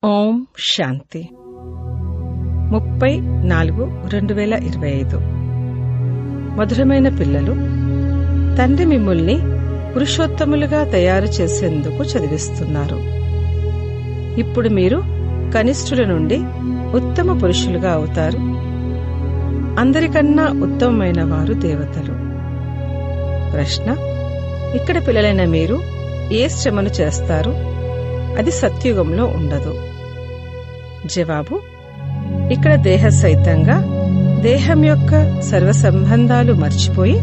ఓం శాంతి 30/4/2025. మధురమైన పిల్లలు, తండ్రి మిమ్ముల్ని పురుషోత్తములుగా తయారు చేసేందుకు చదివిస్తున్నారు. ఇప్పుడు మీరు కనిష్ఠుల నుండి ఉత్తమ పురుషులుగా అవుతారు. అందరికన్నా ఉత్తమమైన వారు దేవతలు. ప్రశ్న: ఇక్కడ పిల్లలైన మీరు ఏ శ్రమను చేస్తారు? అది సత్యుగంలో ఉండదు. జవాబు: ఇక్కడ దేహ సహితంగా దేహం యొక్క సర్వ సంబంధాలు మర్చిపోయి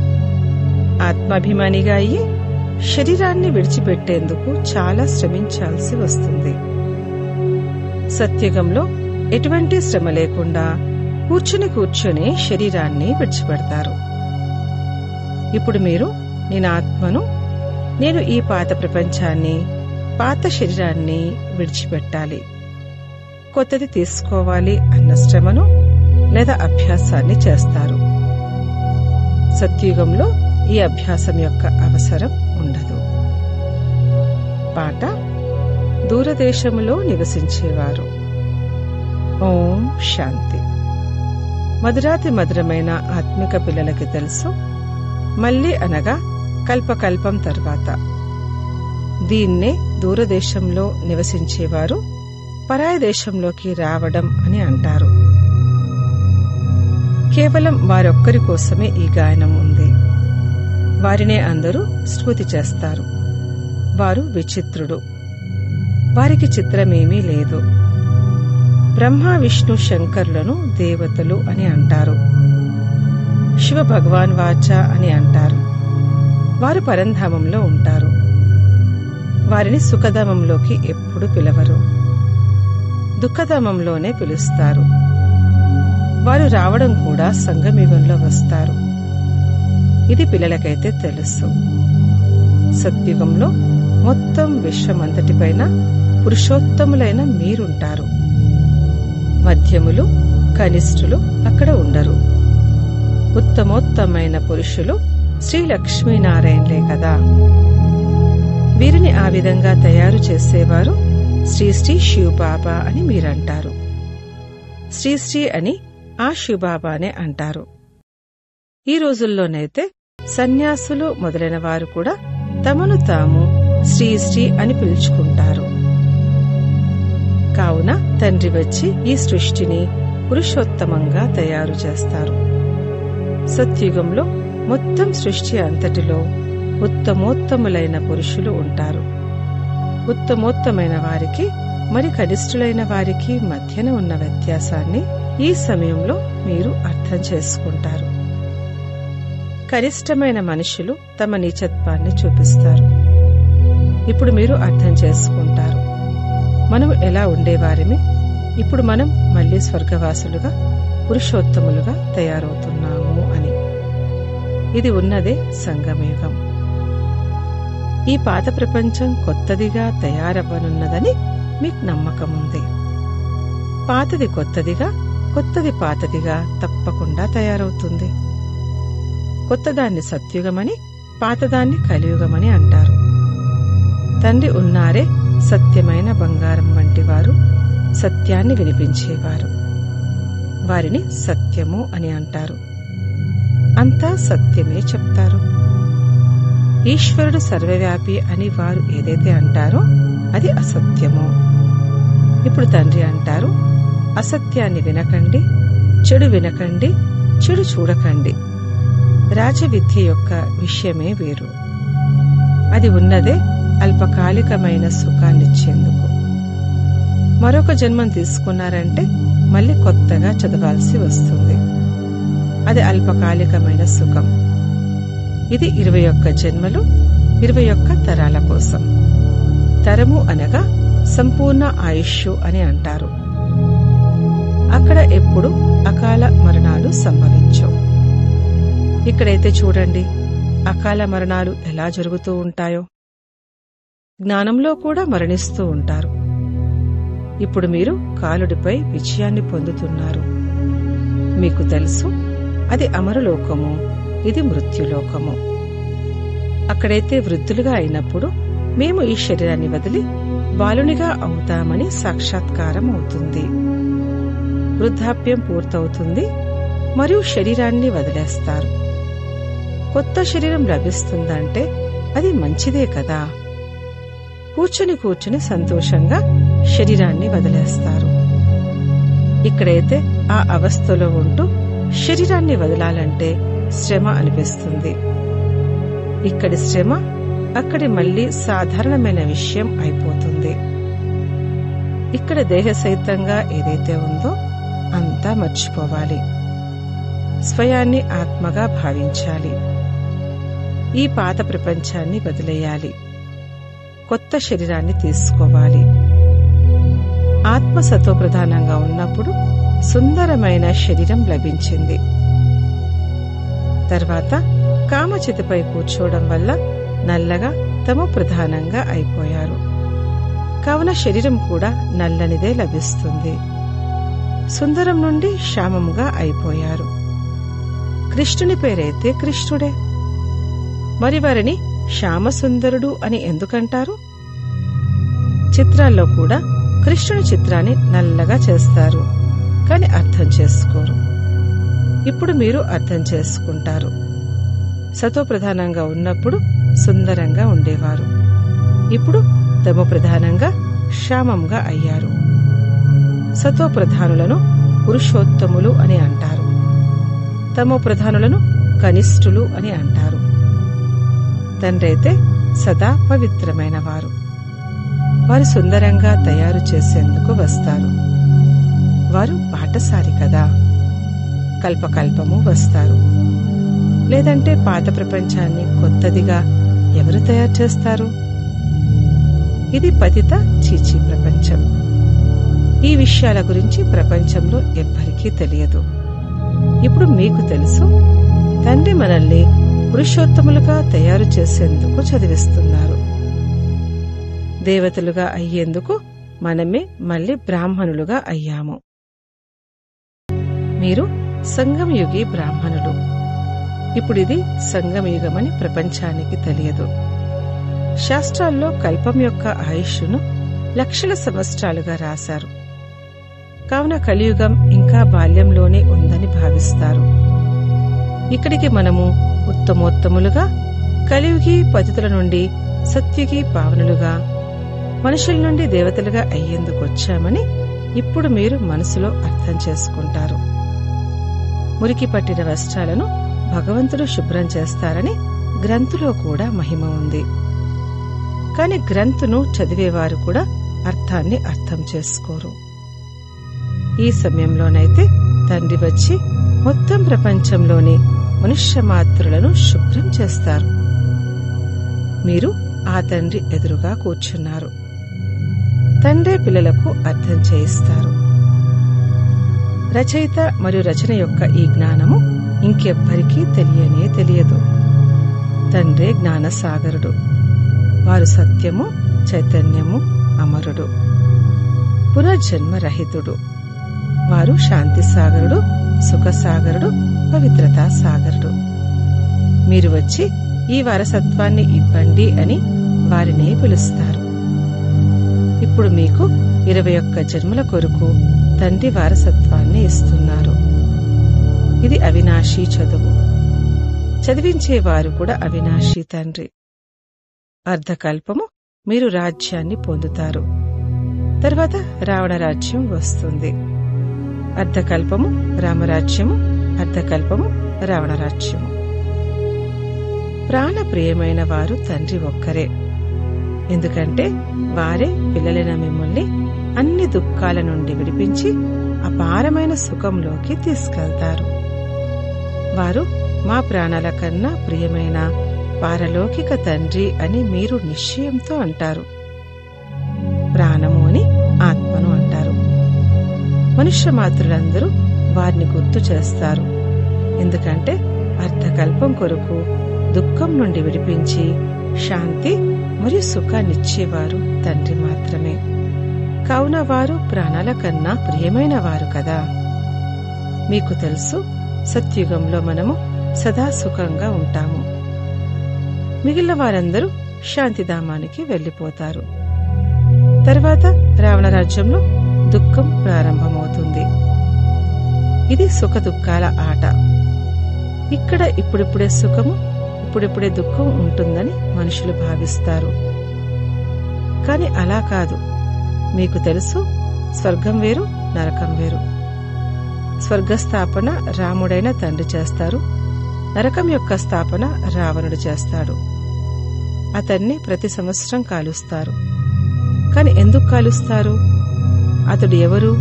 ఆత్మాభిమానిగా అయ్యి శరీరాన్ని విడిచిపెట్టేందుకు చాలా శ్రమించాల్సి వస్తుంది. సత్యుగంలో ఎటువంటి శ్రమ లేకుండా కూర్చుని శరీరాన్ని విడిచిపెడతారు. ఇప్పుడు మీరు నేను ఆత్మను, నేను ఈ పాత ప్రపంచాన్ని, పాత శరీరాన్ని విడిచిపెట్టాలి, కొత్తది తీసుకోవాలి అన్న శ్రమను లేదా అభ్యాసాన్ని చేస్తారు. సత్యుగంలో ఈ అభ్యాసం యొక్క అవసరం ఉండదు. పాట: దూరదేశములో నివసించేవారు. ఓం శాంతి. మధురాతి మధురమైన ఆత్మిక పిల్లలకి తెలుసు, మళ్ళీ అనగా కల్పకల్పం తర్వాత. దీన్నే దూరదేశంలో నివసించేవారు పరాయ దేశంలోకి రావడం అని అంటారు. కేవలం వారొక్కరి కోసమే ఈ గాయనం ఉంది. వారినే అందరూ స్తుతి చేస్తారు. వారు విచిత్రుడు. వారికి చిత్రమేమీ లేదు. బ్రహ్మ, విష్ణు, శంకరులను దేవతలు అని అంటారు. శివ భగవాన్ వాచ అని అంటారు. వారు పరంధామంలో ఉంటారు. వారిని సుఖధామంలోకి ఎప్పుడు పిలవరు, దుఃఖధామంలోనే పిలుస్తారు. వారు రావడం కూడా సంగమయుగంలో వస్తారు. ఇది పిల్లలకైతే తెలుసు. సత్యుగంలో మొత్తం విశ్వమంతటిపైన పురుషోత్తములైన మీరుంటారు. మధ్యములు, కనిష్ఠులు అక్కడ ఉండరు. ఉత్తమోత్తమైన పురుషులు శ్రీ లక్ష్మీనారాయణలే కదా. వీరిని ఆ విధంగా తయారు చేసేవారు శ్రీ శ్రీ శివబాబా అని మీరంటారు. శ్రీ శ్రీ అని ఆ శివబాబానే అంటారు. ఈ రోజుల్లోనైతే సన్యాసులు మొదలైన వారు కూడా తమను తాము శ్రీ శ్రీ అని పిలుచుకుంటారు. కావున తండ్రి వచ్చి ఈ సృష్టిని పురుషోత్తమంగా తయారు చేస్తారు. సత్యుగంలో మొత్తం సృష్టి అంతటిలో ఉత్తమోత్తములైన పురుషులు ఉంటారు. ఉత్తమోత్తమైన వారికి మరి కనిష్ఠులైన వారికి మధ్యన ఉన్న వ్యత్యాసాన్ని ఈ సమయంలో మీరు అర్థం చేసుకుంటారు. కనిష్టమైన మనుషులు తమ నీచత్వాన్ని చూపిస్తారు. ఇప్పుడు మీరు అర్థం చేసుకుంటారు, మనం ఎలా ఉండేవారిమి, ఇప్పుడు మనం మళ్లీ స్వర్గవాసులుగా పురుషోత్తములుగా తయారవుతున్నాము అని. ఇది ఉన్నదే సంగమయుగం. ఈ పాత ప్రపంచం కొత్తదిగా తయారవ్వనున్నదని మీకు నమ్మకముంది. పాతది కొత్తదిగా, కొత్తది పాతదిగా తప్పకుండా తయారవుతుంది. కొత్తదాన్ని సత్యుగమని, పాతదాన్ని కలియుగమని అంటారు. తండ్రి ఉన్నారే సత్యమైన బంగారం వంటి వారు, సత్యాన్ని వినిపించేవారు. వారిని సత్యము అని అంటారు. అంతా సత్యమే చెప్తారు. ఈశ్వరుడు సర్వవ్యాపి అని వారు ఏదైతే అంటారో అది అసత్యము. ఇప్పుడు తండ్రి అంటారు, అసత్యాన్ని వినకండి, చెడు వినకండి, చెడు చూడకండి. రాజవిద్య యొక్క విషయమే వేరు. అది ఉన్నదే అల్పకాలికమైన సుఖాన్నిచ్చేందుకు. మరొక జన్మం తీసుకున్నారంటే మళ్ళీ కొత్తగా చదవాల్సి వస్తుంది. అది అల్పకాలికమైన సుఖం. ఇది 21 జన్మలు, 21 తరాల కోసం. తరము అనగా సంపూర్ణ ఆయుష్ అని అంటారు. అక్కడ ఎప్పుడు అకాల మరణాలు సంభవించవు. ఇక్కడైతే చూడండి, అకాల మరణాలు ఎలా జరుగుతూ ఉంటాయో. జ్ఞానంలో కూడా మరణిస్తూ ఉంటారు. ఇప్పుడు మీరు కాలుడిపై విజయాన్ని పొందుతున్నారు. మీకు తెలుసు, అది అమరలోకము, ఇది మృత్యులోకము. అక్కడైతే వృద్ధులుగా అయినప్పుడు మేము ఈ శరీరాన్ని వదిలి బాలునిగా అవుతామని సాక్షాత్కారం అవుతుంది. వృద్ధాప్యం పూర్తవుతుంది మరియు శరీరాన్ని వదిలేస్తారు. కొత్త శరీరం లభిస్తుందంటే అది మంచిదే కదా. కూర్చుని సంతోషంగా శరీరాన్ని వదిలేస్తారు. ఇక్కడైతే ఆ అవస్థలో ఉంటూ శరీరాన్ని వదలాలంటే శ్రమ అనిపిస్తుంది. ఇక్కడి శ్రమ అక్కడి మళ్లీ సాధారణమైన విషయం అయిపోతుంది. ఇక్కడ దేహసహితంగా ఏదైతే ఉందో అంతా మర్చిపోవాలి. స్వయాన్ని ఆత్మగా భావించాలి. ఈ పాత ప్రపంచాన్ని వదిలేయాలి. కొత్త శరీరాన్ని తీసుకోవాలి. ఆత్మ సతోప్రధానంగా ఉన్నప్పుడు సుందరమైన శరీరం లభించింది. తర్వాత కామచితిపై కూర్చోవడం వల్ల నల్లగా తమో ప్రధానంగా అయిపోయారు. కావున శరీరం కూడా నల్లనిదే లభిస్తుంది. సుందరం నుండి శ్యామముగా అయిపోయారు. కృష్ణుని పేరైతే కృష్ణుడే. మరి వారిని శ్యామసుందరుడు అని ఎందుకంటారు? చిత్రాల్లో కూడా కృష్ణుని చిత్రాన్ని నల్లగా చేస్తారు, కాని అర్థం చేసుకోరు. ఇప్పుడు మీరు అర్థం చేసుకుంటారు. సతోప్రధానంగా ఉన్నప్పుడు సుందరంగా ఉండేవారు. ఇప్పుడు తమోప్రధానంగా శ్యామంగా అయ్యారు. సతోప్రధానులను పురుషోత్తములు అని అంటారు. తమోప్రధానులను కనిష్ఠులు అని అంటారు. తండ్రైతే సదా పవిత్రమైన వారు. వారు సుందరంగా తయారు చేసేందుకు వస్తారు. వారు బాటసారి కదా. కల్పకల్పము వస్తారు. లేదంటే పాత ప్రపంచాన్ని కొత్తదిగా ఎవరు తయారు చేస్తారు? ఇది పతిత చీచీ ప్రపంచం. ఈ విషయాల గురించి ప్రపంచంలో ఎవ్వరికీ తెలియదు. ఇప్పుడు మీకు తెలుసు. తండ్రి మనల్ని పురుషోత్తములుగా తయారు చేసేందుకు చదివిస్తున్నారు. దేవతలుగా అయ్యేందుకు మనమే మళ్లీ బ్రాహ్మణులుగా అయ్యాము. మీరు సంగమయుగి బ్రాహ్మణులు. ఇప్పుడిది సంగమయుగమని ప్రపంచానికి తెలియదు. శాస్త్రాల్లో కల్పం యొక్క ఆయుష్ను లక్షల సంవత్సరాలుగా రాశారు. కావున కలియుగం ఇంకా బాల్యంలోనే ఉందని భావిస్తారు. ఇక్కడికి మనము ఉత్తమోత్తములుగా, కలియుగి పతితుల నుండి సత్యుగి పావనులుగా, మనుషుల నుండి దేవతలుగా అయ్యేందుకొచ్చామని ఇప్పుడు మీరు మనసులో అర్థం చేసుకుంటారు. మురికి పట్టిన వస్త్రాలను భగవంతుడు శుభ్రం చేస్తారని గ్రంథులో కూడా మహిమ ఉంది. కాని గ్రంథును చదివేవారు కూడా అర్థాన్ని అర్థం చేసుకోరు. ఈ సమయంలోనైతే తండ్రి వచ్చి మొత్తం ప్రపంచంలోని మనుష్యమాత్రులను శుభ్రం చేస్తారు. మీరు ఆ తండ్రి ఎదురుగా కూర్చున్నారు. తండ్రే పిల్లలకు అర్థం చేయిస్తారు. రచయిత మరియు రచన యొక్క ఈ జ్ఞానము ఇంకెవ్వరికీ తెలియదు. తండ్రే జ్ఞానసాగరుడు. వారు సత్యము, చైతన్యము, అమరుడు, పునర్జన్మరహితుడు. వారు శాంతి సాగరుడు, సుఖసాగరుడు, పవిత్రతా సాగరుడు. మీరు వచ్చి ఈ వారసత్వాన్ని ఇవ్వండి అని వారినే పిలుస్తారు. ఇప్పుడు మీకు 21 జన్మల కొరకు తండ్రి వారసత్వాన్ని ఇస్తున్నారు. ఇది అవినాశీ చదువు. చదివించేవారు కూడా అవినాశీ తండ్రి. అర్ధకల్పము మీరు రాజ్యాన్ని పొందుతారు. తర్వాత రావణ రాజ్యం వస్తుంది. అర్ధకల్పము రామరాజ్యము, అర్ధకల్పము రావణ రాజ్యము. ప్రాణప్రియమైన వారు తండ్రి ఒక్కరే. ఎందుకంటే వారే పిల్లలైన మిమ్మల్ని అన్ని దుఃఖాల నుండి విడిపించి అపారమైన సుఖంలోకి తీసుకెళ్తారు. వారు మా ప్రాణాల కన్నా ప్రియమైన పారలౌకిక తండ్రి అని మీరు నిశ్చయంతో అంటారు. ప్రాణము అని ఆత్మను అంటారు. మనుష్యమాత్రులందరూ వారిని గుర్తు చేస్తారు. ఎందుకంటే అర్ధకల్పం కొరకు దుఃఖం నుండి విడిపించి శాంతి మరియు సుఖాన్నిచ్చేవారు తండ్రి మాత్రమే. కావున వారు ప్రాణాల కన్నా ప్రియమైన వారు కదా. మీకు తెలుసు, సత్యుగంలో మనము సదా సుఖంగా ఉంటాము. మిగిలిన వారందరూ శాంతిధామానికి వెళ్లిపోతారు. తర్వాత రావణ రాజ్యంలో దుఃఖం ప్రారంభమవుతుంది. ఇది సుఖ దుఃఖాల ఆట. ఇక్కడ ఇప్పుడిప్పుడే సుఖము, ఇప్పుడిప్పుడే దుఃఖం ఉంటుందని మనుషులు భావిస్తారు. కాని అలా కాదు. మీకు తెలుసు, స్వర్గం వేరు, నరకం వేరు. స్వర్గస్థాపన రాముడైన తండ్రి చేస్తారు. నరకం యొక్క స్థాపన రావణుడు చేస్తాడు. అతన్ని ప్రతి సంవత్సరం కాలుస్తారు. కాని ఎందుకు కాలుస్తారు? అతడు ఎవరు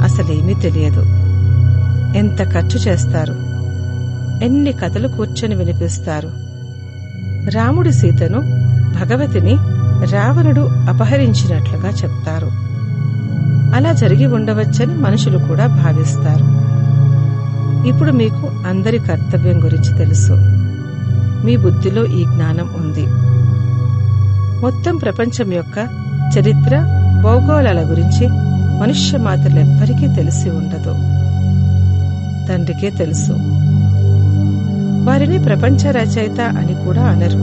అసలేమీ తెలియదు. ఎంత ఖర్చు చేస్తారు, ఎన్ని కథలు కూర్చొని వినిపిస్తారు. రాముడి సీతను, భగవతిని రావణుడు అపహరించినట్లుగా చెప్తారు. అలా జరిగి ఉండవచ్చని మనుషులు కూడా భావిస్తారు. ఇప్పుడు మీకు అందరి కర్తవ్యం గురించి తెలుసు. మీ బుద్ధిలో ఈ జ్ఞానం ఉంది. మొత్తం ప్రపంచం యొక్క చరిత్ర, భౌగోళాల గురించి మనుష్య మాత్రలెవ్వరికీ తెలిసి ఉండదు. తండ్రికే తెలుసు. వారిని ప్రపంచ రచయిత అని కూడా అనరు.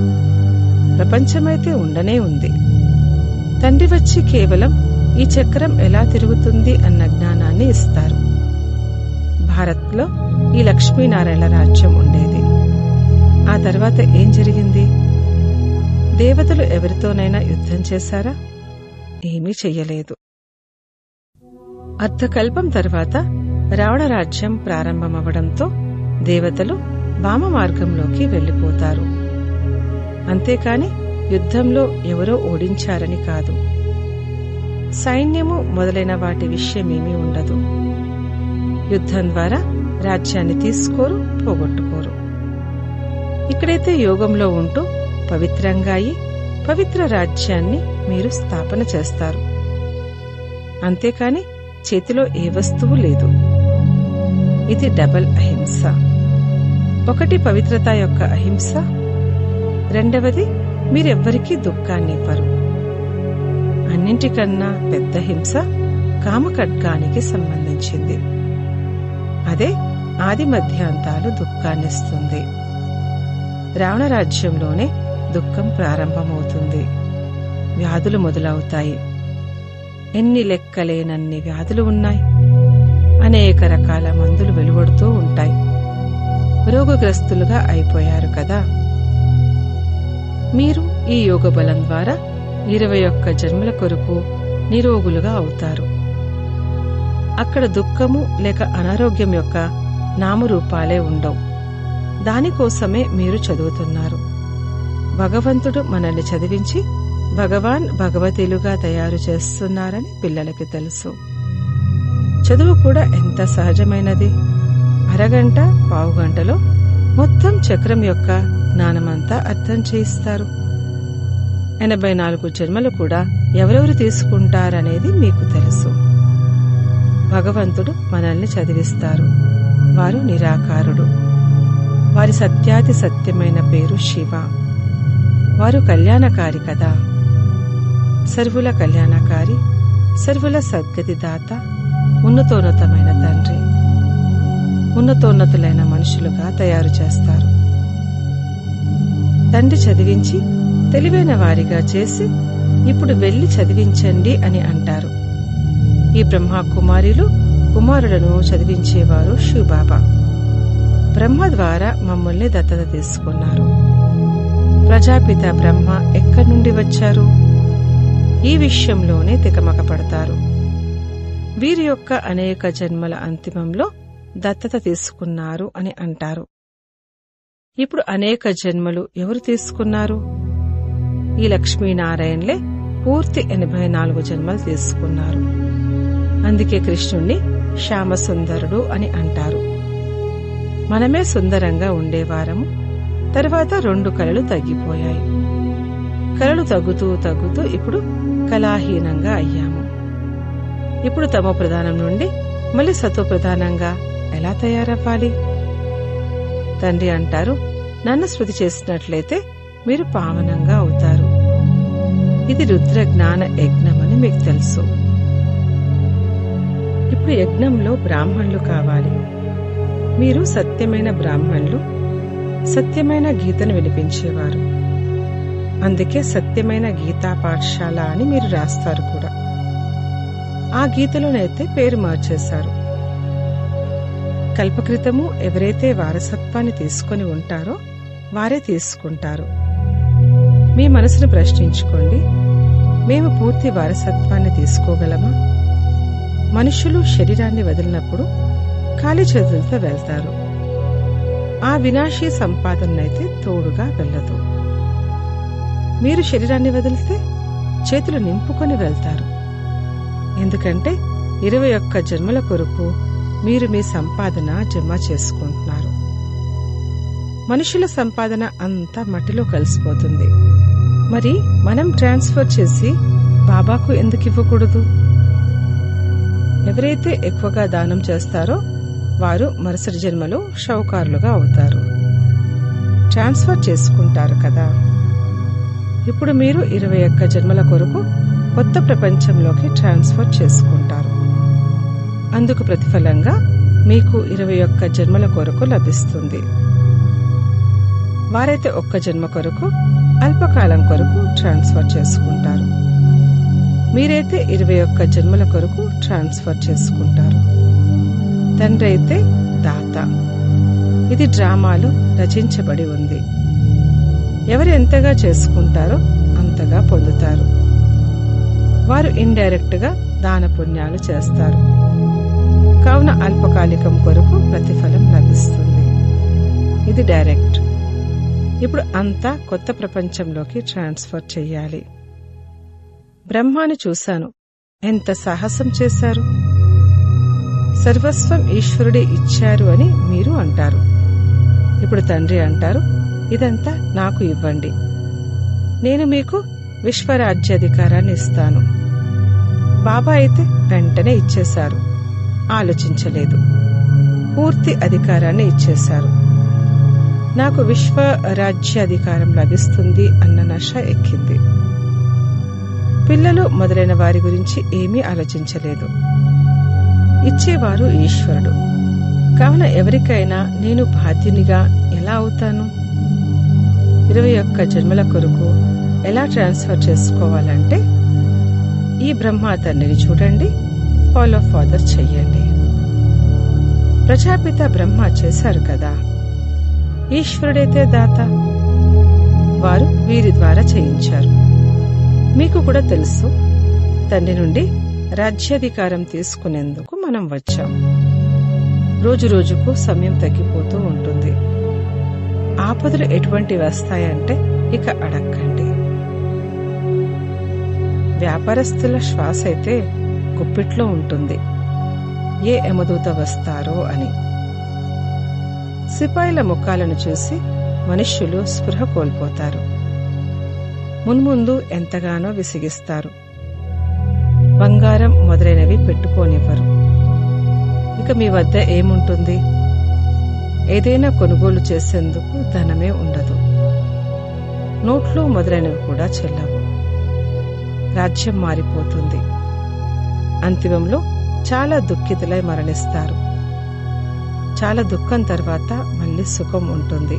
ప్రపంచమైతే ఉండనే ఉంది. తండ్రి వచ్చి కేవలం ఈ చక్రం ఎలా తిరుగుతుంది అన్న జ్ఞానాన్ని ఇస్తారు. భారత్లో ఈ లక్ష్మీనారాయణ రాజ్యం ఉండేది. ఆ తర్వాత ఏం జరిగింది? దేవతలు ఎవరితోనైనా యుద్ధం చేశారా? ఏమీ చెయ్యలేదు. అర్ధకల్పం తర్వాత రావణ రాజ్యం ప్రారంభమవడంతో దేవతలు వామ మార్గంలోకి వెళ్లిపోతారు. అంతేకాని యుద్ధంలో ఎవరో ఓడించారని కాదు. సైన్యము మొదలైన వాటి విషయమేమీ ఉండదు. యుద్ధం ద్వారా రాజ్యాన్ని తీసుకోరు, పోగొట్టుకోరు. ఇక్కడైతే యోగంలో ఉంటూ పవిత్రంగా అయి పవిత్ర రాజ్యాన్ని మీరు స్థాపన చేస్తారు. అంతేకాని చేతిలో ఏ వస్తువు లేదు. ఇది డబల్ అహింస. ఒకటి పవిత్రత యొక్క అహింస, రెండవది మీరెవ్వరికీ దుఃఖాన్నివ్వరు. అన్నింటికన్నా పెద్ద హింస కామఖడ్గానికి సంబంధించింది. అదే ఆది మధ్యాంతాలు దుఃఖాన్నిస్తుంది. రావణ రాజ్యంలోనే దుఃఖం ప్రారంభమవుతుంది. వ్యాధులు మొదలవుతాయి. ఎన్ని లెక్కలేనన్ని వ్యాధులు ఉన్నాయి. అనేక రకాల మందులు వెలువడుతూ ఉంటాయి. రోగగ్రస్తులుగా అయిపోయారు కదా. మీరు ఈ యోగ బలం ద్వారా 21 జన్మల కొరకు నిరోగులుగా అవుతారు. అక్కడ దుఃఖము లేక అనారోగ్యం యొక్క నామరూపాలే ఉండవు. దానికోసమే మీరు చదువుతున్నారు. భగవంతుడు మనల్ని చదివించి భగవాన్ భగవతీలుగా తయారు చేస్తున్నారని పిల్లలకి తెలుసు. చదువు కూడా ఎంత సహజమైనది. అరగంట, పావుగంటలో మొత్తం చక్రం యొక్క జ్ఞానమంతా అర్థం చేయిస్తారు. 84 జన్మలు కూడా ఎవరెవరు తీసుకుంటారనేది మీకు తెలుసు. భగవంతుడు మనల్ని చదివిస్తారు. వారు నిరాకారుడు. వారి సత్యాతి సత్యమైన పేరు శివ. వారు కళ్యాణకారి కదా. సర్వుల కళ్యాణకారి, సర్వుల సద్గతిదాత, ఉన్నతోన్నతమైన తండ్రి. ఉన్నతోన్నతులైన మనుషులుగా తయారు చేస్తారు. తండ్రి చదివించి తెలివైన వారిగా చేసి ఇప్పుడు వెళ్లి చదివించండి అని అంటారు. ఈ బ్రహ్మ కుమారులు కుమారులను చదివించేవారు శివబాబా. బ్రహ్మ ద్వారా మమ్మల్ని దత్తత తీసుకున్నారు. ప్రజాపిత బ్రహ్మ ఎక్కడి నుండి వచ్చారు? ఈ విషయంలోనే తికమక పడతారు. వీరి యొక్క అనేక జన్మల అంతిమంలో దత్తత తీసుకున్నారు అని అంటారు. ఇప్పుడు అనేక జన్మలు ఎవరు తీసుకున్నారు? ఈ లక్ష్మీనారాయణలే పూర్తి 84 జన్మలు తీసుకున్నారు. అందుకే కృష్ణుణ్ణి శ్యామసుందరుడు అని అంటారు. మనమే సుందరంగా ఉండేవారము. తర్వాత 2 కళలు తగ్గిపోయాయి. కళలు తగ్గుతూ తగ్గుతూ ఇప్పుడు కళాహీనంగా అయ్యాము. ఇప్పుడు తమో ప్రధానం నుండి మళ్ళీ సతో ప్రధానంగా ఎలా తయారవ్వాలి? తండ్రి అంటారు, నన్ను స్మృతి చేసినట్లయితే మీరు పావనంగా అవుతారు. ఇది రుద్ర జ్ఞాన యజ్ఞమని మీకు తెలుసు. ఇప్పుడు యజ్ఞంలో బ్రాహ్మణులు కావాలి. మీరు సత్యమైన బ్రాహ్మణులు, సత్యమైన గీతను వినిపించేవారు. అందుకే సత్యమైన గీతా పాఠశాల అని మీరు రాస్తారు కూడా. ఆ గీతలోనైతే పేరు మార్చేశారు. కల్పకృతము ఎవరైతే వారసత్వాన్ని తీసుకొని ఉంటారో వారే తీసుకుంటారు. మీ మనసును ప్రశ్నించుకోండి, మేము పూర్తి వారసత్వాన్ని తీసుకోగలమా? మనుషులు శరీరాన్ని వదిలినప్పుడు ఖాళీ చేతులతో వెళ్తారు. ఆ వినాశీ సంపాదనైతే తోడుగా వెళ్ళదు. మీరు శరీరాన్ని వదిలితే చేతులు నింపుకొని వెళ్తారు. ఎందుకంటే 21 జన్మల కొరకు మీరు మీ సంపాదన జమ చేసుకుంటున్నారు. మనుషుల సంపాదన అంతా మట్టిలో కలిసిపోతుంది. మరి మనం ట్రాన్స్ఫర్ చేసి బాబాకు ఎందుకు ఇవ్వకూడదు? ఎవరైతే ఎక్కువగా దానం చేస్తారో వారు మరుసటి జన్మలో షౌకారులుగా అవుతారు. ట్రాన్స్ఫర్ చేసుకుంటారు కదా. ఇప్పుడు మీరు 21 జన్మల కొరకు కొత్త ప్రపంచంలోకి ట్రాన్స్ఫర్ చేసుకుంటారు. అందుకు ప్రతిఫలంగా మీకు 21 జన్మల కొరకు లభిస్తుంది. వారైతే 1 జన్మ కొరకు అల్పకాలం కొరకు ట్రాన్స్ఫర్ చేసుకుంటారు. మీరైతే 21 జన్మల కొరకు ట్రాన్స్ఫర్ చేసుకుంటారు. తండ్రి అయితే దాత. ఇది డ్రామాలో రచించబడి ఉంది. ఎవరు ఎంతగా చేసుకుంటారో అంతగా పొందుతారు. వారు ఇండైరెక్ట్ గా దాన పుణ్యాలు చేస్తారు. కావున అల్పకాలికం కొరకు ప్రతిఫలం లభిస్తుంది. ఇది డైరెక్ట్. ఇప్పుడు అంతా కొత్త ప్రపంచంలోకి ట్రాన్స్ఫర్ చెయ్యాలి. బ్రహ్మాను చూశాను, ఎంత సాహసం చేశారు. సర్వస్వం ఈశ్వరుడే ఇచ్చారు అని మీరు అంటారు. ఇప్పుడు తండ్రి అంటారు, ఇదంతా నాకు ఇవ్వండి, నేను మీకు విశ్వరాజ్యాధికారాన్ని ఇస్తాను. బాబా అయితే వెంటనే ఇచ్చేశారు, ఆలోచించలేదు. పూర్తి అధికారాన్ని ఇచ్చేశారు. నాకు విశ్వరాజ్యాధికారం లభిస్తుంది అన్న నష ఎక్కింది. పిల్లలు మొదలైన వారి గురించి ఏమీ ఆలోచించలేదు. ఇచ్చేవారు ఈశ్వరుడు. కావున ఎవరికైనా నేను బాధ్యునిగా ఎలా అవుతాను? 21 జన్మల కొరకు ఎలా ట్రాన్స్ఫర్ చేసుకోవాలంటే ఈ బ్రహ్మ తండ్రిని చూడండి, ఫాలో ఫాదర్ చెయ్యండి. ప్రజాపిత బ్రహ్మ చేశారు కదా. ఈశ్వరుడైతే దాత. వారు వీరి ద్వారా చేయించారు. మీకు కూడా తెలుసు, తండ్రి నుండి రాజ్యాధికారం తీసుకునేందుకు మనం వచ్చాం. రోజు రోజుకు సమయం తగ్గిపోతూ ఉంటుంది. ఆపదలు ఎటువంటి వస్తాయంటే ఇక అడక్కండి. వ్యాపారస్తుల శ్వాస అయితే గుప్పిట్లో ఉంటుంది, ఏ యమదూత వస్తారో అని. సిపాయిల ముఖాలను చూసి మనుష్యులు స్పృహ కోల్పోతారు. మున్ముందు ఎంతగానో విసిగిస్తారు. బంగారం మొదలైనవి పెట్టుకోనివ్వరు. ఇక మీ వద్ద ఏముంటుంది? ఏదైనా కొనుగోలు చేసేందుకు ధనమే ఉండదు. నోట్లు మొదలైనవి కూడా చెల్లవు. రాజ్యం మారిపోతుంది. అంతిమంలో చాలా దుఃఖితులై మరణిస్తారు. చాలా దుఃఖం తర్వాత మళ్ళీ సుఖం ఉంటుంది.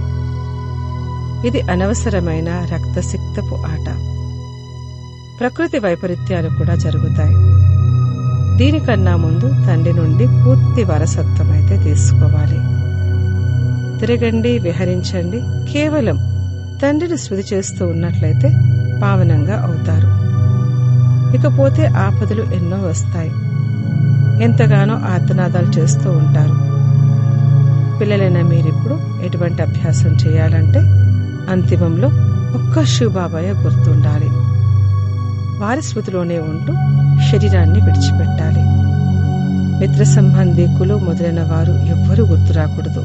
ఇది అనవసరమైన రక్తసిక్తపు ఆట. ప్రకృతి వైపరీత్యాలు కూడా జరుగుతాయి. దీనికన్నా ముందు తండ్రి నుండి పూర్తి వారసత్వం అయితే తీసుకోవాలి. తిరగండి, విహరించండి. కేవలం తండ్రిని స్మృతి చేస్తూ ఉన్నట్లయితే పావనంగా అవుతారు. ఇకపోతే ఆపదలు ఎన్నో వస్తాయి. ఎంతగానో ఆర్తనాదాలు చేస్తూ ఉంటారు. పిల్లలైన మీరిప్పుడు ఎటువంటి అభ్యాసం చేయాలంటే అంతిమంలో ఒక్క శివబాబాయే గుర్తుండాలి. వారి స్మృతిలోనే ఉంటూ శరీరాన్ని విడిచిపెట్టాలి. మిత్ర సంబంధికులు మొదలైన వారు ఎవ్వరూ గుర్తు రాకూడదు.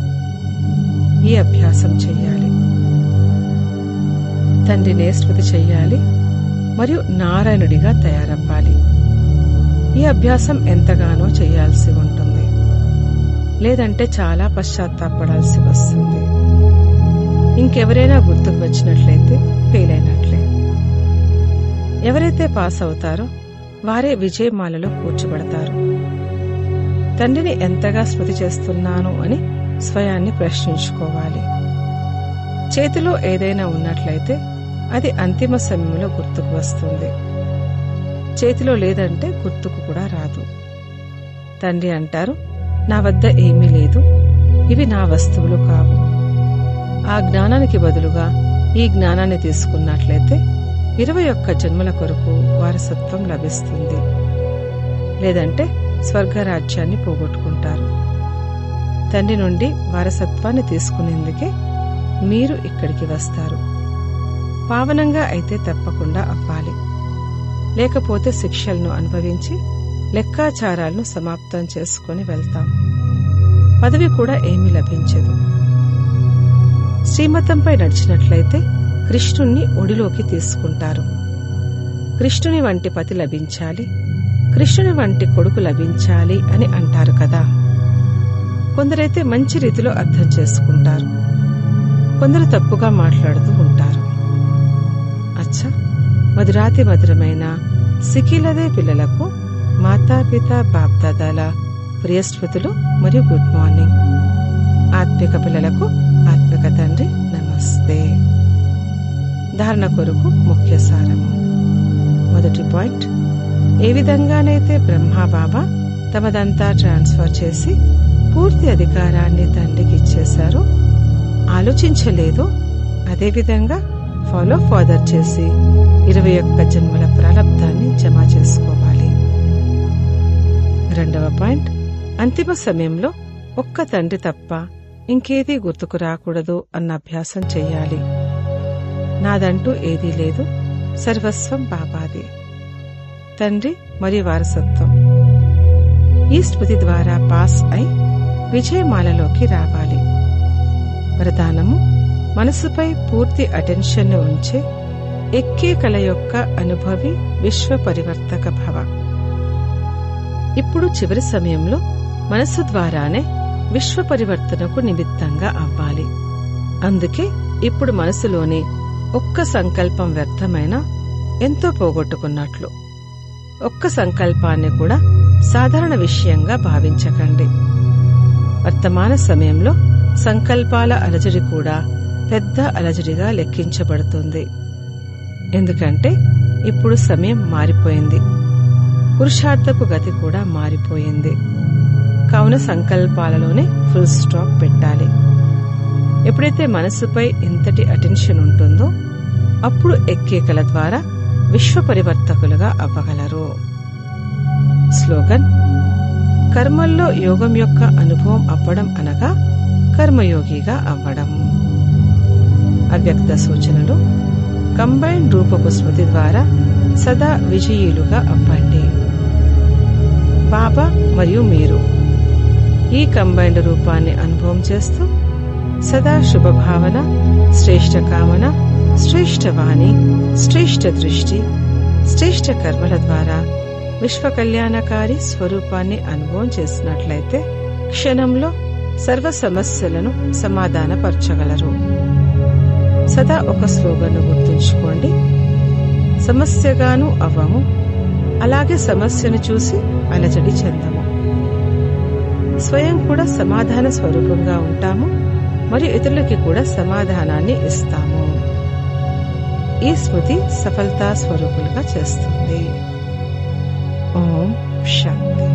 ఈ అభ్యాసం చెయ్యాలి. తండ్రినే స్మృతి చెయ్యాలి మరియు నారాయణుడిగా తయారవ్వాలి. ఈ అభ్యాసం ఎంతగానో చేయాల్సి ఉంటుంది. లేదంటే చాలా పశ్చాత్తాపడాల్సి వస్తుంది. ఇంకెవరైనా గుర్తుకు వచ్చినట్లయితే ఫెయిల్ అయినట్లే. ఎవరైతే పాస్ అవుతారో వారే విజయమాలలో కూర్చోబడతారు. తండ్రిని ఎంతగా స్మృతి చేస్తున్నాను అని స్వయాన్ని ప్రశ్నించుకోవాలి. చేతిలో ఏదైనా ఉన్నట్లయితే అది అంతిమ సమయంలో గుర్తుకు వస్తుంది. చేతిలో లేదంటే గుర్తుకు కూడా రాదు. తండ్రి అంటారు, నా వద్ద ఏమీ లేదు, ఇవి నా వస్తువులు కావు. ఆ జ్ఞానానికి బదులుగా ఈ జ్ఞానాన్ని తీసుకున్నట్లయితే 21 జన్మల కొరకు వారసత్వం లభిస్తుంది. లేదంటే స్వర్గరాజ్యాన్ని పోగొట్టుకుంటారు. తండ్రి నుండి వారసత్వాన్ని తీసుకునేందుకే మీరు ఇక్కడికి వస్తారు. పావనంగా అయితే తప్పకుండా అవ్వాలి, లేకపోతే శిక్షలను అనుభవించి లెక్కాచారాలను సమాప్తం చేసుకుని వెళ్తాం. పదవి కూడా ఏమీ లభించదు. శ్రీమతంపై నడిచినట్లయితే కృష్ణుణ్ణి ఒడిలోకి తీసుకుంటారు. కృష్ణుని వంటి పతి లభించాలి, కృష్ణుని వంటి కొడుకు లభించాలి అని అంటారు కదా. కొందరైతే మంచి రీతిలో అర్థం చేసుకుంటారు, కొందరు తప్పుగా మాట్లాడుతూ ఉంటారు. అచ్చా, మధురాతి మధురమైన సికిలదే పిల్లలకు మాతాపిత బాప్దాదాల ప్రియస్మృతులు మరియు గుడ్ మార్నింగ్. ఆత్మిక పిల్లలకు ఆత్మిక తండ్రి నమస్తే. ధారణ కొరకు ముఖ్య సారము. మొదటి పాయింట్, ఏ విధంగానైతే బ్రహ్మబాబా తమదంతా ట్రాన్స్ఫర్ చేసి పూర్తి అధికారాన్ని తండ్రికి ఇచ్చేశారో, ఆలోచించలేదో అదేవిధంగా ఫాలో ఫాదర్ చేసి 21 జన్మల ప్రారబ్ధాన్ని జమ చేసుకోవాలి. రెండవ పాయింట్, అంతిమ సమయంలో ఒక్క తండ్రి తప్ప ఇంకేదీ గుర్తుకు రాకూడదు అన్న అభ్యాసం చెయ్యాలి. నాదంటూ ఏదీ లేదు, సర్వస్వం బాబాది. తండ్రి మరియు వారసత్వం ఈ స్మృతి ద్వారా పాస్ అయి విజయమాలలోకి రావాలి. వరదానము, మనసుపై పూర్తి అటెన్షన్ ఉంచే ఎక్కే కళ యొక్క అనుభవి విశ్వ పరివర్తక భవ. ఇప్పుడు చివరి సమయంలో మనస్సు ద్వారానే విశ్వ పరివర్తనకు నిమిత్తంగా అవ్వాలి. అందుకే ఇప్పుడు మనసులోని ఒక్క సంకల్పం వ్యర్థమైనా ఎంతో పోగొట్టుకున్నట్లు. ఒక్క సంకల్పాన్ని కూడా సాధారణ విషయంగా భావించకండి. వర్తమాన సమయంలో సంకల్పాల అలజడి కూడా పెద్ద అలజడిగా లెక్కించబడుతుంది. ఎందుకంటే ఇప్పుడు సమయం మారిపోయింది, పురుషార్థపు గతి కూడా మారిపోయింది. కావున సంకల్పాలలోనే ఫుల్ స్టాప్ పెట్టాలి. ఎప్పుడైతే మనసుపై ఇంతటి అటెన్షన్ ఉంటుందో అప్పుడు ఎక్కేకల ద్వారా విశ్వ పరివర్తకులుగా అవ్వగలరు. స్లోగన్, కర్మల్లో యోగం యొక్క అనుభవం అవ్వడం అనగా కర్మయోగిగా అవ్వడం. అవ్యక్త సూచనలు, కంబైన్ రూపపు స్మృతి ద్వారా సదా విజయీలుగా అవ్వండి. బాబా మరియు మీరు ఈ కంబైన్డ్ రూపాన్ని అనుభవం చేస్తూ సదా శుభభావన, శ్రేష్ఠ కామన, శ్రేష్ఠ వాణి, శ్రేష్ఠ దృష్టి, శ్రేష్ఠ కర్మల ద్వారా విశ్వ కళ్యాణకారి స్వరూపాన్ని అనుభవం చేసినట్లయితే క్షణంలో సర్వ సమస్యలను సమాధానపరచగలరు. సదా ఒక స్లోగన్ను గుర్తుంచుకోండి, సమస్యగాను అవ్వము, అలాగే సమస్యను చూసి అలజడి చెందము. స్వయం కూడా సమాధాన స్వరూపంగా ఉంటాము మరియు ఇతరులకి కూడా సమాధానాన్ని ఇస్తాము. ఈ స్మృతి సఫలతా స్వరూపులుగా చేస్తుంది. ఓం శాంతి.